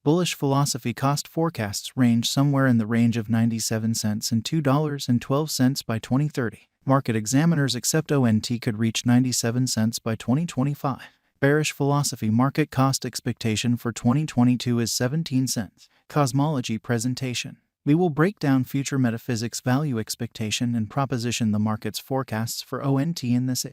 Bullish philosophy cost forecasts range somewhere in the range of 97 cents and $2.12 by 2030. Market examiners accept ONT could reach 97 cents by 2025. Bearish philosophy market cost expectation for 2022 is 17 cents. Cosmology presentation. We will break down future metaphysics value expectation and proposition the market's forecasts for ONT in this.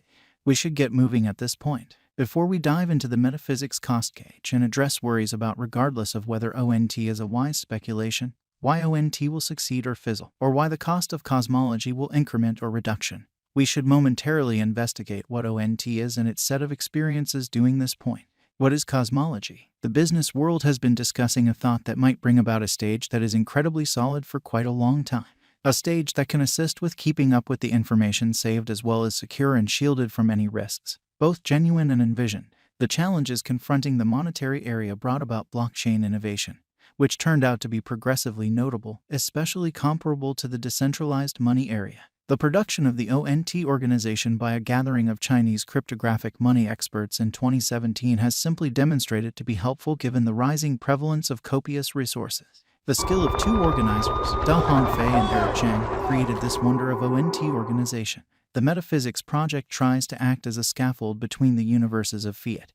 We should get moving at this point. Before we dive into the metaphysics cost gauge and address worries about regardless of whether ONT is a wise speculation, why ONT will succeed or fizzle, or why the cost of cosmology will increment or reduction, we should momentarily investigate what ONT is and its set of experiences doing this point. What is cosmology? The business world has been discussing a thought that might bring about a stage that is incredibly solid for quite a long time. A stage that can assist with keeping up with the information saved as well as secure and shielded from any risks, both genuine and envisioned. The challenges confronting the monetary area brought about blockchain innovation, which turned out to be progressively notable, especially comparable to the decentralized money area. The production of the ONT organization by a gathering of Chinese cryptographic money experts in 2017 has simply demonstrated to be helpful given the rising prevalence of copious resources. The skill of two organizers, Da Hongfei and Eric Chang, created this wonder of ONT organization. The Metaphysics project tries to act as a scaffold between the universes of fiat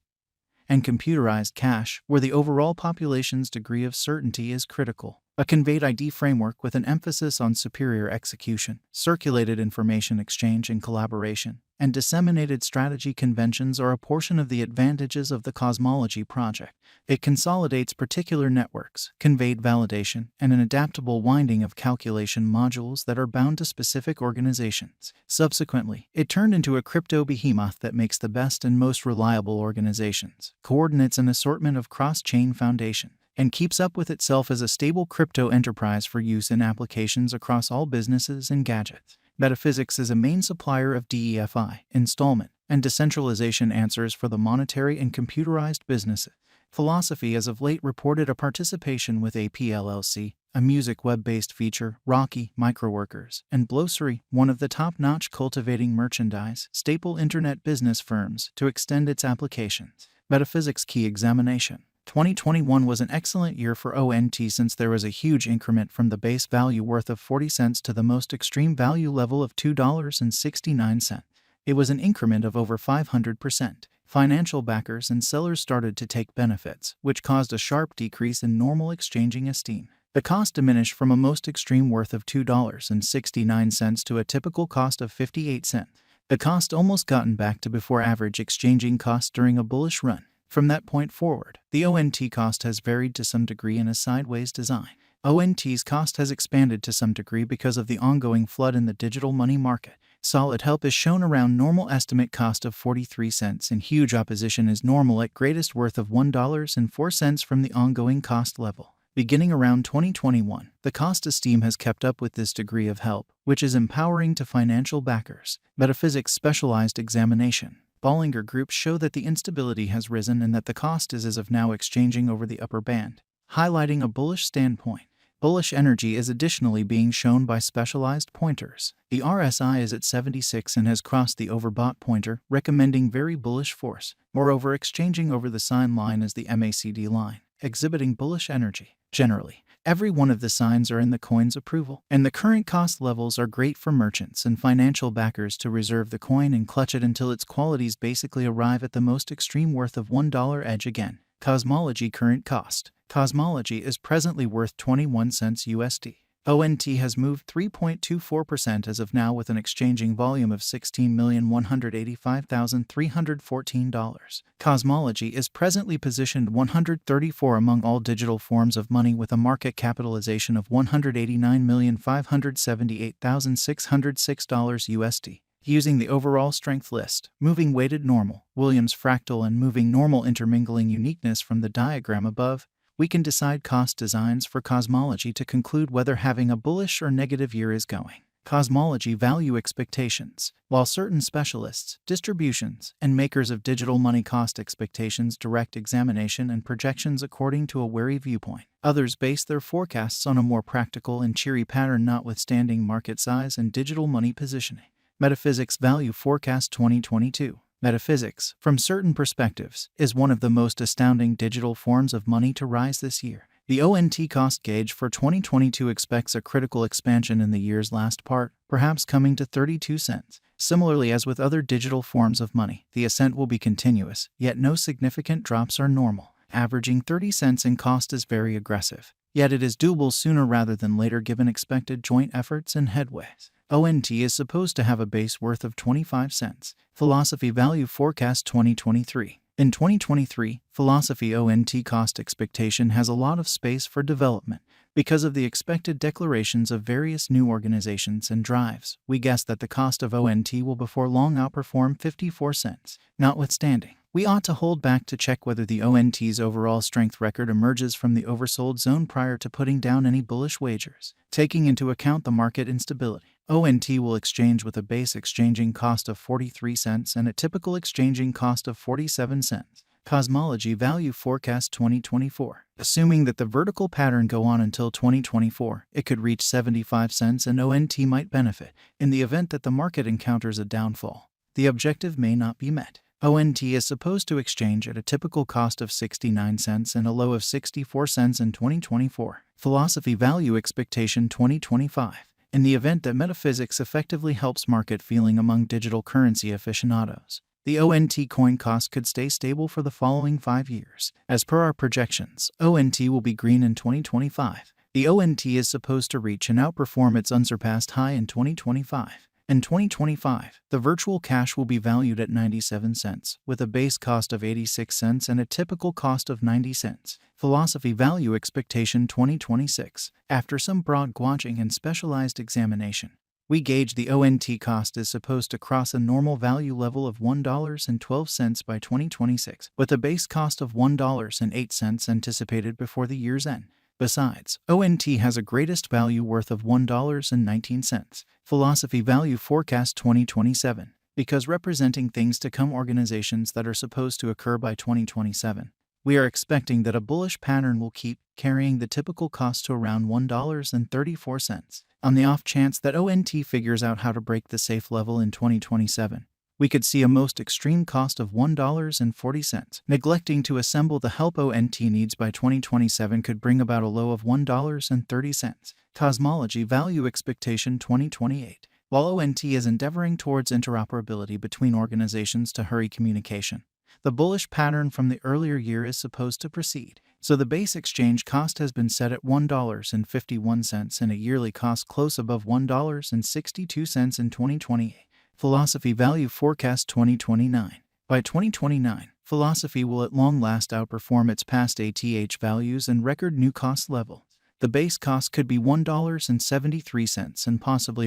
and computerized cash, where the overall population's degree of certainty is critical. A conveyed ID framework with an emphasis on superior execution, circulated information exchange and collaboration, and disseminated strategy conventions are a portion of the advantages of the Cosmology project. It consolidates particular networks, conveyed validation, and an adaptable winding of calculation modules that are bound to specific organizations. Subsequently, it turned into a crypto behemoth that makes the best and most reliable organizations, coordinates an assortment of cross-chain foundation, and keeps up with itself as a stable crypto enterprise for use in applications across all businesses and gadgets. Metaphysics is a main supplier of DeFi, installment, and decentralization answers for the monetary and computerized businesses. Philosophy as of late reported a participation with APLLC, a music web-based feature, Rocky, Microworkers, and Blossory, one of the top-notch cultivating merchandise, staple internet business firms, to extend its applications. Metaphysics key examination. 2021 was an excellent year for ONT since there was a huge increment from the base value worth of 40 cents to the most extreme value level of $2.69. It was an increment of over 500%. Financial backers and sellers started to take benefits, which caused a sharp decrease in normal exchanging esteem. The cost diminished from a most extreme worth of $2.69 to a typical cost of 58 cents. The cost almost gotten back to before average exchanging costs during a bullish run. From that point forward, the ONT cost has varied to some degree in a sideways design. ONT's cost has expanded to some degree because of the ongoing flood in the digital money market. Solid help is shown around normal estimate cost of 43 cents and huge opposition is normal at greatest worth of $1.04 from the ongoing cost level. Beginning around 2021, the cost esteem has kept up with this degree of help, which is empowering to financial backers. Metaphysics specialized examination. Bollinger Groups show that the instability has risen and that the cost is as of now exchanging over the upper band, highlighting a bullish standpoint. Bullish energy is additionally being shown by specialized pointers. The RSI is at 76 and has crossed the overbought pointer, recommending very bullish force. Moreover, exchanging over the sign line is the MACD line, exhibiting bullish energy. Generally, every one of the signs are in the coin's approval, and the current cost levels are great for merchants and financial backers to reserve the coin and clutch it until its qualities basically arrive at the most extreme worth of $1 edge again. Cosmology current cost. Cosmology is presently worth 21 cents USD. ONT has moved 3.24% as of now with an exchanging volume of $16,185,314. Cosmology is presently positioned 134 among all digital forms of money with a market capitalization of $189,578,606 USD. Using the overall strength list, moving weighted normal, Williams fractal and moving normal intermingling uniqueness from the diagram above, we can decide cost designs for Cosmology to conclude whether having a bullish or negative year is going. Cosmology value expectations. While certain specialists, distributions, and makers of digital money cost expectations direct examination and projections according to a wary viewpoint, others base their forecasts on a more practical and cheery pattern notwithstanding market size and digital money positioning. Metaphysics Value Forecast 2022. Metaphysics, from certain perspectives, is one of the most astounding digital forms of money to rise this year. The ONT cost gauge for 2022 expects a critical expansion in the year's last part, perhaps coming to 32 cents. Similarly, as with other digital forms of money, the ascent will be continuous, yet no significant drops are normal. Averaging 30 cents in cost is very aggressive, yet it is doable sooner rather than later given expected joint efforts and headways. ONT is supposed to have a base worth of 25 cents. Philosophy Value Forecast 2023. In 2023, Philosophy ONT cost expectation has a lot of space for development. Because of the expected declarations of various new organizations and drives, we guess that the cost of ONT will before long outperform 54 cents. Notwithstanding, we ought to hold back to check whether the ONT's overall strength record emerges from the oversold zone prior to putting down any bullish wagers. Taking into account the market instability, ONT will exchange with a base exchanging cost of 43 cents and a typical exchanging cost of 47 cents. Cosmology Value Forecast 2024. Assuming that the vertical pattern go on until 2024, it could reach 75 cents and ONT might benefit. In the event that the market encounters a downfall, the objective may not be met. ONT is supposed to exchange at a typical cost of 69 cents and a low of 64 cents in 2024. Philosophy Value Expectation 2025. In the event that Metaphysics effectively helps market feeling among digital currency aficionados, the ONT coin cost could stay stable for the following 5 years. As per our projections, ONT will be green in 2025. The ONT is supposed to reach and outperform its unsurpassed high in 2025. In 2025, the virtual cash will be valued at 97 cents, with a base cost of 86 cents and a typical cost of 90 cents. Philosophy Value Expectation 2026. After some broad gauging and specialized examination, we gauge the ONT cost is supposed to cross a normal value level of $1.12 by 2026, with a base cost of $1.08 anticipated before the year's end. Besides, ONT has a greatest value worth of $1.19. Philosophy Value Forecast 2027. Because representing things to come organizations that are supposed to occur by 2027, we are expecting that a bullish pattern will keep carrying the typical cost to around $1.34. On the off chance that ONT figures out how to break the safe level in 2027, we could see a most extreme cost of $1.40. Neglecting to assemble the help ONT needs by 2027 could bring about a low of $1.30. Cosmology Value Expectation 2028. While ONT is endeavoring towards interoperability between organizations to hurry communication, the bullish pattern from the earlier year is supposed to proceed. So the base exchange cost has been set at $1.51 and a yearly cost close above $1.62 in 2028. Philosophy Value Forecast 2029. By 2029, Philosophy will at long last outperform its past ATH values and record new cost level. The base cost could be $1.73 and possibly